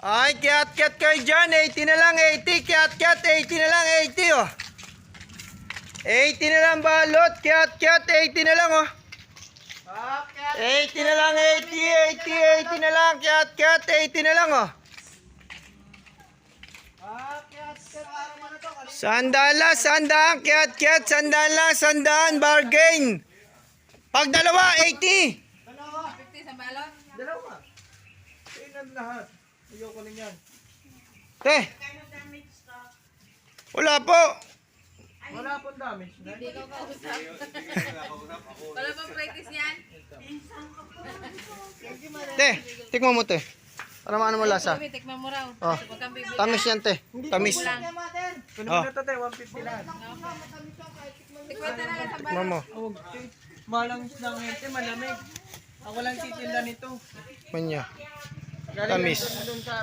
Ay, kiyat-kiyat kayo dyan. 80 na lang, 80. Kiyat-kiyat, 80 na lang, 80 oh. 80 na lang balot. Kiyat-kiyat, 80 na lang oh. 80 na lang, 80, 80 na lang. Kiyat-kiyat, 80 na lang oh. Sandala, sandaan. Kiyat-kiyat, sandaan lang, sandaan. Bargain. Pag dalawa, 80. 50 sa balot. Dalawa. Tingnan lahat. Ayoko na yan. Te. Wala po. Wala pong damage na. Hindi ko kausap. Wala bang practice yan? Te, tikman mo te. Para maano mo lasa. Sabi, tikman mo raw. Oh. Huwag kang bibigyan. Tamis yan te. Tamis. Kunin Oh. mo na ito, 150 lang. Tikman na lang sa Tikman balot. mo. Oh, malang lang ito, malamig. Ako lang titinda nito. Manya. Galing Tamis. lang doon sa